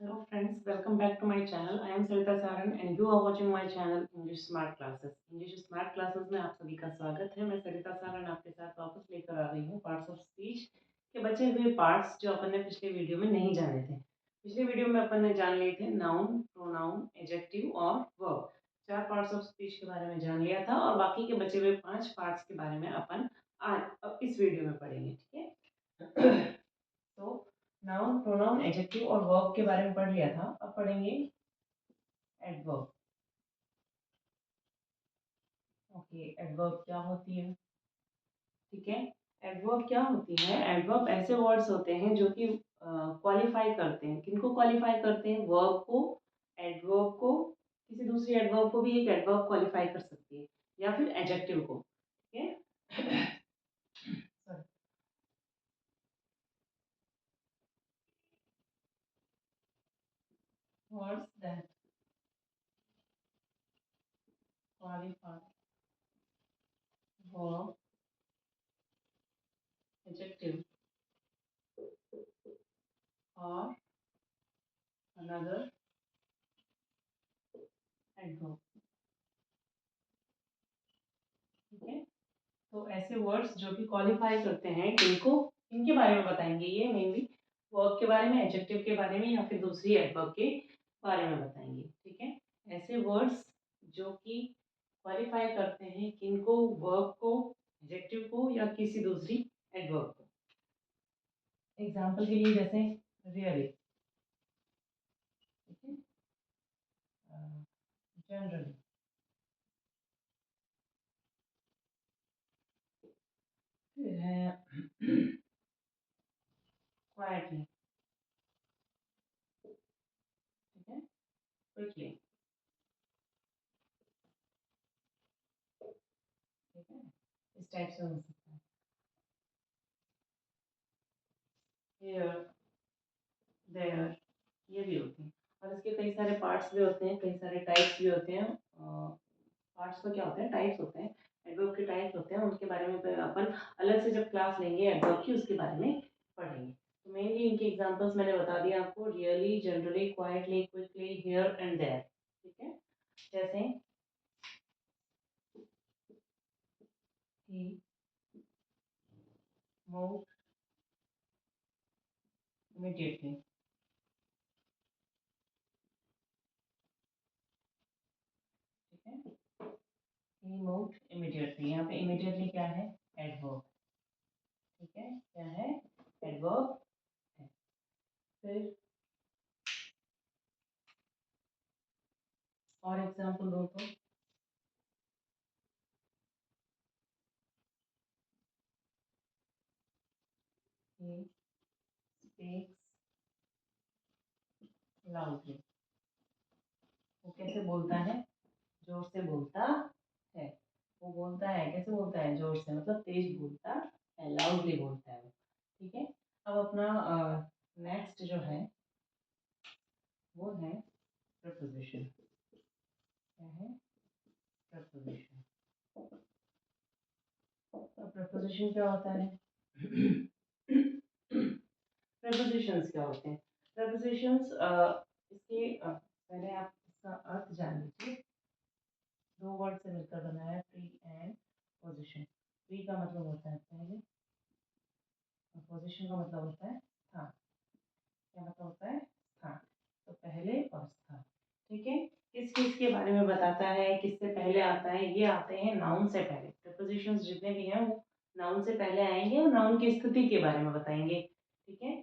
Hello friends, welcome back to my channel. I am Sarita Saran and you are watching my channel English Smart Classes. English Smart Classes में आप सभी का स्वागत है। मैं सरिता सारन आपके साथ वापस लेकर आ रही हूँ पार्ट्स ऑफ स्पीच के बचे हुए पार्ट्स जो अपन ने पिछले वीडियो में नहीं जाने थे। पिछले वीडियो में अपन ने जान लिए थे नाउन, प्रोनाउन, एडजेक्टिव और वर्ब। 4 पार्ट्स ऑफ स्पीच के बारे में जान लिया था और बाकी के बचे हुए 5 पार्ट्स के बारे में अपन आज अब इस वीडियो में पढ़ेंगे, ठीक है। तो नाउन, प्रोनाउन, एडजेक्टिव और वर्ब के बारे में पढ़ लिया था। अब पढ़ेंगे एडवर्ब। ओके, एडवर्ब क्या होती है? ठीक है, एडवर्ब क्या होती है? एडवर्ब ऐसे वर्ड्स होते हैं जो कि क्वालिफाई करते हैं। किनको क्वालिफाई करते हैं? वर्ब को, एडवर्ब को, किसी दूसरी एडवर्ब को भी एक एडवर्ब क्वालिफाई कर सकती है या फिर एडजेक्टिव को, ठीक है। Sorry. Words that qualify verb, adjective or another adverb, ठीक है। तो ऐसे वर्ड्स जो कि क्वालिफाई करते हैं इनको, इनके बारे में बताएंगे। ये मेनली वर्ब के बारे में, एडजेक्टिव के बारे में या फिर दूसरी एडवर्ब के बारे में बताएंगे, ठीक है। ऐसे वर्ड्स जो कि क्वालिफाई करते हैं किनको? वर्ब को, एडजेक्टिव को या किसी दूसरी एडवर्ब को। एग्जाम्पल के लिए जैसे रियली, ठीक है, जनरली, फिर है क्वाइटली, ठीक है, क्विकली, ठीक है, इस टाइप से हो सकता है। हियर, देयर, ये भी होती हैं और इसके कई सारे पार्ट्स भी होते हैं, कई सारे टाइप्स भी होते हैं। पार्ट्स तो क्या होते हैं? टाइप्स होते हैं। एडवर्ब के टाइप्स होते हैं, उनके बारे में फिर अपन अलग से जब क्लास लेंगे एडवर्ब की, उसके बारे में पढ़ेंगे। तो मेनली इनके एग्जांपल्स मैंने बता दिए आपको, really, generally, quietly, quickly, here and there, ठीक है। जैसे ही मूव इमीडिएटली, ठीक है, ही मूव्ड इमीडिएटली। यहाँ पे इमीडिएटली क्या है? एडवर्ब, ठीक है, क्या है? एडवर्ब है। फिर और एग्जांपल दो तो, he speaks loudly, वो कैसे बोलता है? जोर से बोलता है। वो बोलता है, कैसे बोलता है? जोर से, मतलब तेज बोलता है, लाउडली बोलता है वो, ठीक है। अब अपना नेक्स्ट जो है वो है प्रपोजिशन। क्या है? प्रपोजिशन। तो प्रपोजिशन क्या होता है? प्रपोजिशंस क्या होते हैं? प्रपोजिशंस इसके पहले आप इसका अर्थ जान लीजिए। दो वर्ड से मिलकर बना है, प्री एंड पोजिशन। प्री का मतलब होता है पहले और पोजिशन का मतलब होता है स्थान। क्या मतलब होता है? स्थान। तो पहले और स्थान, ठीक है। किस किस के बारे में बताता है, किससे पहले आता है? ये आते हैं नाउन से पहले। प्रपोजिशंस जितने भी हैं वो नाउन से पहले आएंगे और नाउन की स्थिति के बारे में बताएंगे, ठीक है।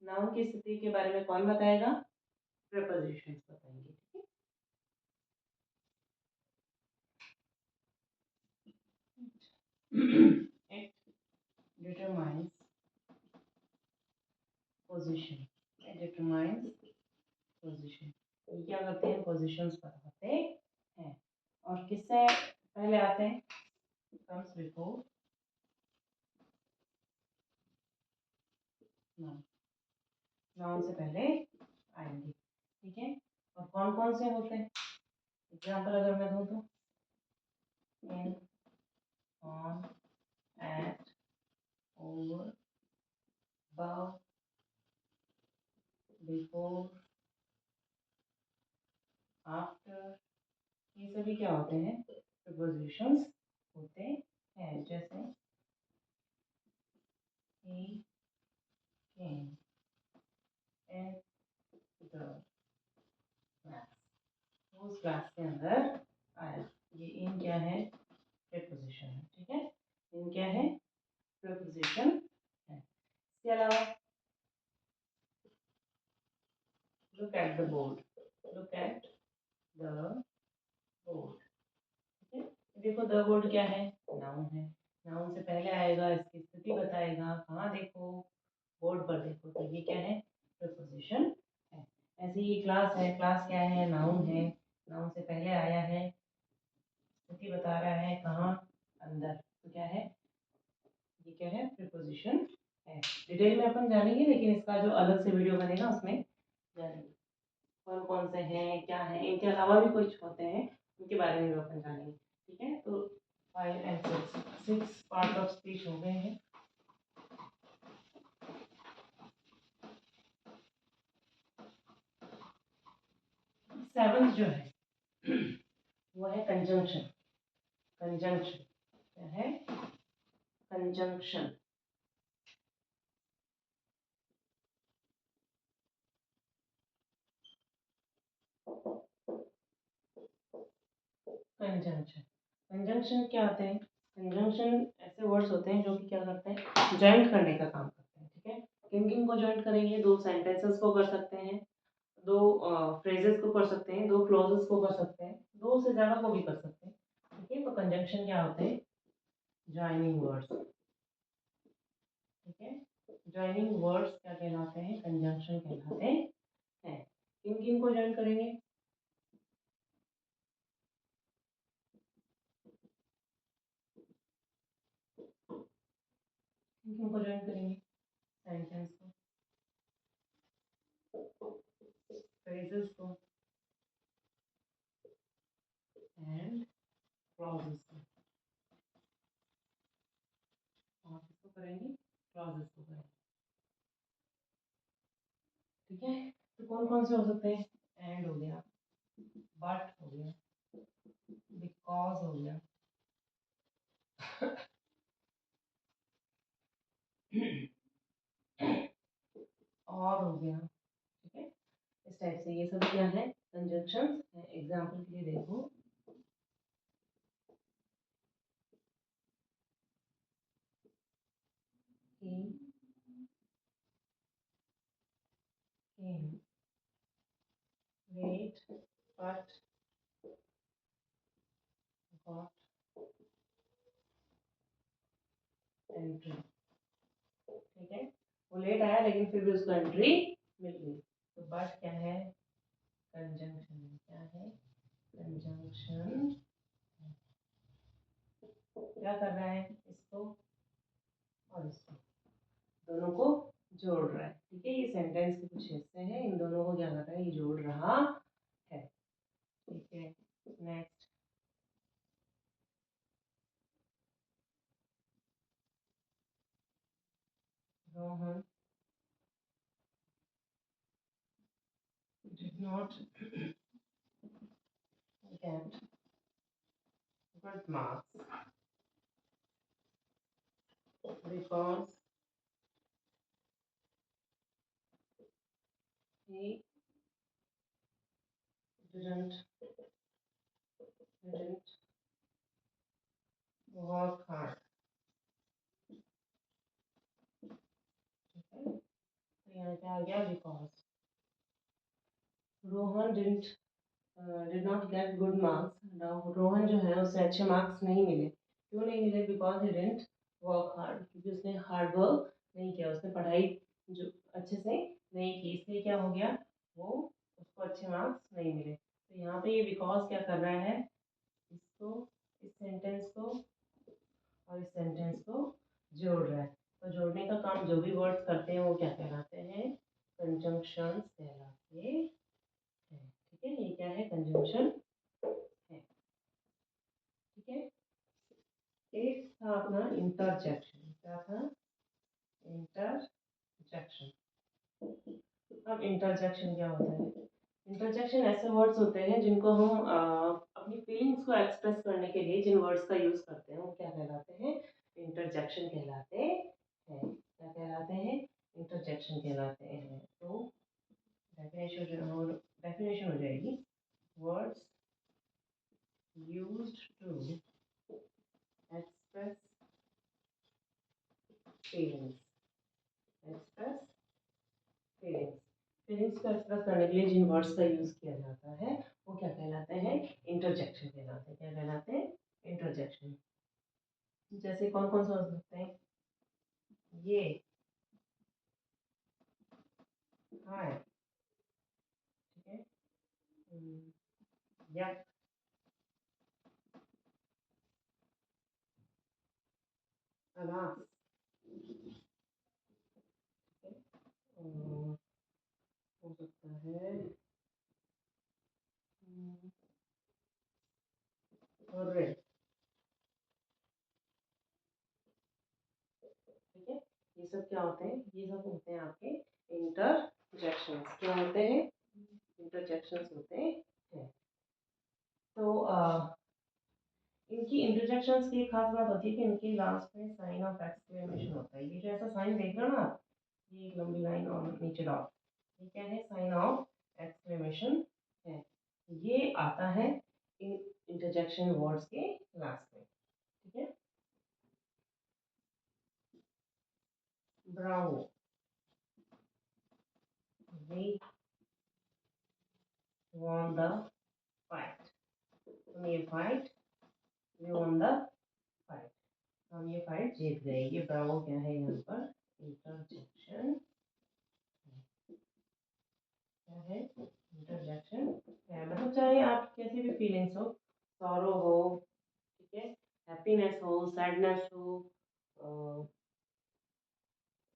नाउन की स्थिति के बारे में कौन बताएगा? प्रपोजिशंस बताएंगे, ठीक है। It determines position. It determines position। ये क्या करते हैं? पोजिशंस बताते हैं। और किससे पहले आते हैं? comes before noun। नाउन से पहले आएंगे, ठीक है। और कौन कौन से होते हैं? एग्जाम्पल अगर मैं दूं तो, in, on, at, over, above, before, after, ये सभी क्या होते हैं? प्रीपोजिशंस होते हैं। जैसे he came in the class, वो उस क्लास के अंदर आया। ये इन क्या है? प्रीपोजिशन है। ठीक है, इन क्या है? प्रीपोजिशन है। इसके अलावा look at the board, look at the board. ठीक है, देखो द बोर्ड क्या है? नाउन है। नाउन से पहले आएगा, इसकी स्थिति बताएगा, कहाँ देखो? बोर्ड पर देखो। तो ये क्या है? प्रीपोजिशन है। ऐसे ही क्लास है, क्लास क्या है? नाउन है। नाउन से पहले आया है, स्थिति बता रहा है, कहाँ? अंदर। तो क्या है? ये क्या है? प्रीपोजिशन है। डिटेल में अपन जानेंगे, लेकिन इसका जो अलग से वीडियो बनेगा उसमें जानेंगे कौन कौन से हैं, क्या है। इनके अलावा भी कुछ होते हैं, उनके बारे में भी अपन जानेंगे। ठीक है, तो 5 एंड 6 पार्ट ऑफ स्पीच हो गए हैं। 7 जो है वो है कंजंक्शन। कंजंक्शन क्या है? कंजंक्शन। कंजंक्शन, कंजंक्शन क्या होते हैं? कंजंक्शन ऐसे वर्ड्स होते हैं जो कि क्या करते हैं? जॉइंट करने का काम करते हैं। ठीक है, किन किन को जॉइंट करेंगे? दो सेंटेंसेस को कर सकते हैं, दो फ्रेजेस को कर सकते हैं, दो क्लॉजेस को कर सकते हैं, दो से ज़्यादा को भी कर सकते हैं। ठीक है, तो कंजंक्शन क्या होते हैं? Joining words. ठीक है, जॉइनिंग वर्ड्स क्या कहलाते हैं? कंजंक्शन कहलाते हैं। किन किन को जॉइन करेंगे? किन किन को जॉइन करेंगे? सेंटेंस को, फ्रेजेस को एंड क्लॉजेस को। और किसको करेंगे? क्लॉजेस को करेंगे। ठीक है, तो कौन कौन से हो सकते हैं? एंड हो गया, बट हो गया, बिकॉज हो गया, और हो गया। ठीक है, इस टाइप से ये सब क्या है? कंजंक्शंस है। एग्जांपल के लिए देखो, came, came, late, but, got, entry. ठीक है, वो लेट आया लेकिन फिर भी उसको एंट्री मिल गई। तो बट क्या है? कंजंक्शन। क्या है? कंजंक्शन। क्या कर रहा है? इसको और इसको, दोनों को जोड़ रहा है। ठीक है, ये सेंटेंस के कुछ हिस्से हैं, इन दोनों को क्या कर रहा है? ये जोड़ रहा है। ठीक है, next, Rohan did not get good marks because he didn't work hard. ठीक है, तो यहाँ क्या आ गया? Because Rohan did not get good marks. Rohan जो है उसे अच्छे मार्क्स नहीं मिले। क्यों नहीं मिले? Because he didn't work hard, क्योंकि उसने हार्ड वर्क नहीं किया, उसने पढ़ाई जो अच्छे से नहीं की, इसलिए क्या हो गया? वो उसको अच्छे मार्क्स नहीं मिले। तो यहाँ पे ये बिकॉज क्या कर रहा है? इसको, इस सेंटेंस को और इस सेंटेंस को जोड़ रहा है। तो जोड़ने का काम जो भी वर्ड्स करते हैं वो क्या कहलाते हैं? कंजंक्शंस कहलाते हैं। ठीक है, ये क्या है? कंजंक्शन है। ठीक है, एक था अपना इंटरजेक्शन। क्या था? इंटरजेक्शन। अब इंटरजेक्शन क्या होता है? इंटरजेक्शन ऐसे वर्ड्स होते हैं जिनको हम अपनी फीलिंग्स को एक्सप्रेस करने के लिए जिन वर्ड्स का यूज़ करते हैं वो क्या कहलाते हैं? इंटरजेक्शन कहलाते हैं। क्या कहलाते हैं? इंटरजेक्शन कहलाते हैं। तो डेफिनेशन हो जाएगी, words used to express feelings, express feelings. Feelings को एक्सप्रेस करने के लिए जिन वर्ड्स का यूज़ किया जाता है वो क्या कहलाते हैं? इंटरजेक्शन कहलाते हैं। क्या कहलाते हैं? इंटरजेक्शन। जैसे कौन कौन से हो सकते हैं? ये, हाय, ठीक है, या, अनास, ठीक है, और हो सकता है और रेड, ठीक है। ये सब क्या होते हैं? ये सब होते हैं आपके इंटरजेक्शंस। क्या होते हैं? इंटरजेक्शंस होते हैं। तो इनकी इंटरजेक्शंस की एक खास बात होती है कि इनके लास्ट में साइन ऑफ एक्सक्लेमेशन होता है। ये जो ऐसा साइन देख रहे हो ना आप, ये एक लंबी लाइन और नीचे डॉट, ये क्या है? साइन ऑफ एक्सक्लेमेशन है। ये आता है इन इंटरजेक्शन वर्ड्स के लास्ट में, ठीक है। Bravo, we won the fight, हम ये fight, we won the fight, हम ये फाइट जीत गए। ये ब्रावो क्या है यहाँ पर? इंटरजेक्शन क्या है? इंटरजेक्शन है। मतलब चाहे आप कैसी भी फीलिंग्स हो, सॉरो हो, ठीक है, हैप्पीनेस हो, सैडनेस हो,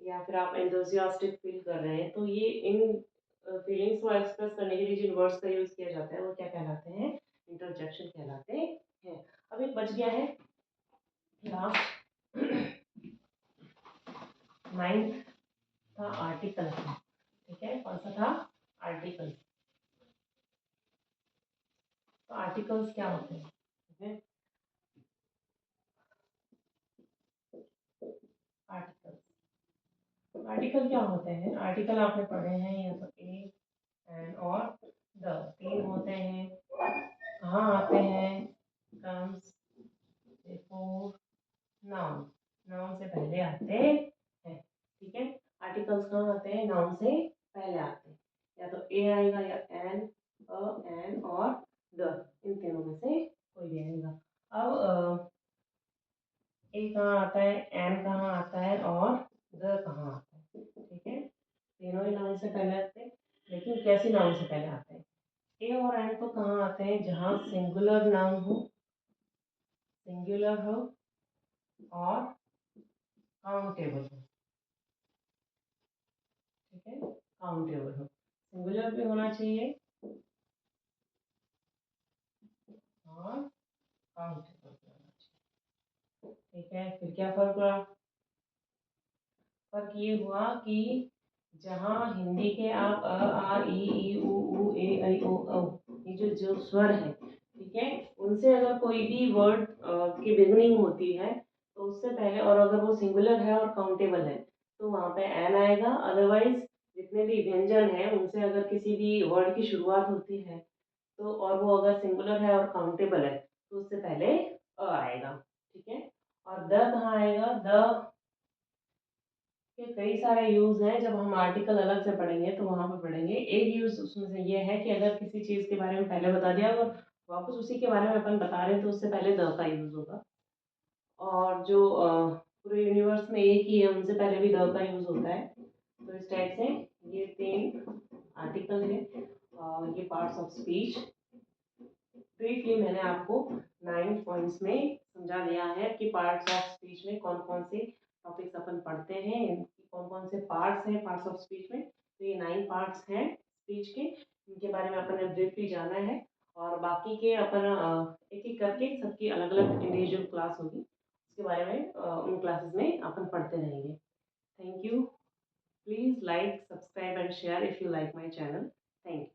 या फिर आप एंथुसियास्टिक फील कर रहे हैं, तो ये इन फीलिंग्स को एक्सप्रेस करने के लिए जिन वर्ड्स का यूज किया जाता है वो क्या कहलाते हैं? इंटरजेक्शन कहलाते हैं। अब एक बच गया है लास्ट, नाइन्थ था आर्टिकल, ठीक है। कौन सा था? आर्टिकल। तो आर्टिकल्स क्या होते हैं? ठीक है, आर्टिकल, आर्टिकल क्या होते हैं? आर्टिकल आपने पढ़े हैं, या तो ए, एन और द, तीन होते हैं। कहाँ आते हैं? कम्स बिफोर नाउन, नाउन से पहले आते हैं, ठीक है। आर्टिकल्स कहाँ आते हैं? नाउन से पहले आते हैं। या तो ए आएगा, या एन, एन और द, इन तीनों में से कोई भी आएगा। अब ए कहाँ आता है, एन कहाँ आता है और द कहाँ आता है, ठीक है। तीनों ही नाउन से पहले आते हैं, लेकिन कैसे नाउन से पहले आते हैं? ए और एन तो कहाँ आते हैं? जहाँ सिंगुलर नाउन हो, सिंगुलर हो और काउंटेबल हो, ठीक है, काउंटेबल हो। सिंगुलर भी होना चाहिए और काउंटेबल भी होना चाहिए, ठीक है। फिर क्या फर्क हुआ? फर्क ये हुआ कि जहाँ हिंदी के आप अ आ इ ई उ ए ऐ ओ औ, ये जो जो स्वर है, ठीक है, उनसे अगर कोई भी वर्ड की बिगनिंग होती है तो उससे पहले, और अगर वो सिंगुलर है और काउंटेबल है, तो वहाँ पे एन आएगा। अदरवाइज जितने भी व्यंजन हैं उनसे अगर किसी भी वर्ड की शुरुआत होती है, तो और वो अगर सिंगुलर है और काउंटेबल है, तो उससे पहले अ आएगा, ठीक है। और द कहाँ आएगा? द के कई सारे यूज हैं। जब हम आर्टिकल अलग से पढ़ेंगे तो वहां पर पढ़ेंगे। एक यूज उसमें से ये है कि अगर किसी चीज के बारे में पहले बता दिया और वापस उसी के बारे में अपन बता रहे हैं, तो उससे पहले द का यूज होगा। और जो पूरे यूनिवर्स में एक ही है, उनसे पहले भी द का यूज होता है। तो इस टाइप से ये तीन आर्टिकल है, ये पार्ट्स ऑफ स्पीच। ब्रीफली मैंने आपको 9 पॉइंट्स में समझा दिया है कि पार्ट्स ऑफ स्पीच में कौन कौन से टॉपिक्स अपन पढ़ते हैं, इनकी कौन कौन से पार्ट्स हैं पार्ट्स ऑफ स्पीच में। तो ये 9 पार्ट्स हैं स्पीच के, इनके बारे में अपन ने ब्रीफली जाना है। और बाकी के अपन एक एक करके सबकी अलग अलग इंडिविजुअल क्लास होगी, उसके बारे में उन क्लासेस में अपन पढ़ते रहेंगे। Thank you. Please like, subscribe and share if you like my channel. Thank you.